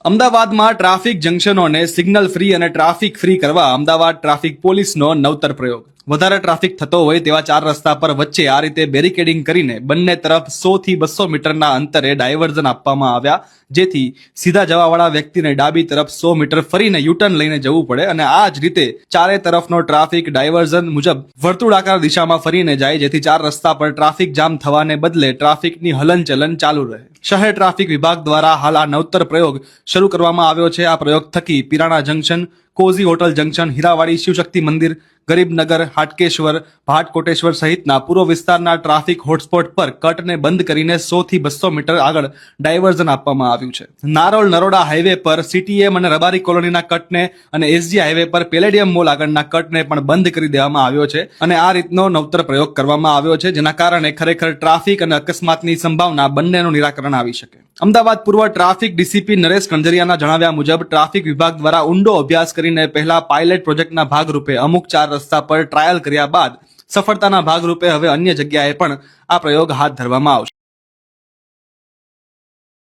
અમદાવાદમાં traffic જંકશનોને signal free અને traffic free કરવા અમદાવાદ ટ્રાફિક પોલીસનો નવતર પ્રયોગ. વધારે ટ્રાફિક થતો હોય તેવા 4 રસ્તા પર વચ્ચે આ રીતે બેરિકેડિંગ કરીને બંને તરફ 100 થી 200 મીટરના અંતરે ડાયવર્ઝન આપવામાં આવ્યા, જેથી સીધા જવાવાળા વ્યક્તિને ડાબી તરફ 100 મીટર ફરીને યુટર્ન લઈને જવું પડે અને આ જ રીતે ચારે તરફનો ટ્રાફિક ડાયવર્ઝન મુજબ વર્તુળાકાર દિશામાં ફરીને જાય, જેથી 4 રસ્તા પર ટ્રાફિક જામ થવાને બદલે ટ્રાફિકની હલનચલન ચાલુ રહે. શહેર ટ્રાફિક વિભાગ દ્વારા હાલ આ નવતર પ્રયોગ શરૂ કરવામાં આવ્યો છે. આ પ્રયોગ થકી Pirana junction, Cozy hotel junction, Hirawadi Shivshakti મંદિર, ગરીબનગર, હાટકેશ્વર, ભાટકોટેશ્વર સહિતના પૂર્વ વિસ્તારના ટ્રાફિક હોટસ્પોટ પર કટને બંધ કરીને 100 થી 200 મીટર આગળ ડાયવર્ઝન આપવામાં આવ્યું છે. નારોલ નરોડા હાઈવે પર સીટીએમ અને રબારી કોલોનીના કટને અને એસજી હાઈવે પર પેલેડિયમ મોલ આગળના કટને પણ બંધ કરી દેવામાં આવ્યો છે અને આ રીતનો નવતર પ્રયોગ કરવામાં આવ્યો છે, જેના કારણે ખરેખર ટ્રાફિક અને અકસ્માતની સંભાવના બંનેનું નિરાકરણ આવી શકે. અમદાવાદ પૂર્વ ટ્રાફિક ડીસીપી નરેશ કંજરિયાના જણાવ્યા મુજબ ટ્રાફિક વિભાગ દ્વારા ઊંડો અભ્યાસ કરીને પહેલા પાયલટ પ્રોજેક્ટના ભાગરૂપે અમુક 4 રસ્તા પર ટ્રાયલ કર્યા બાદ સફળતાના ભાગરૂપે હવે અન્ય જગ્યાએ પણ આ પ્રયોગ હાથ ધરવામાં આવશે.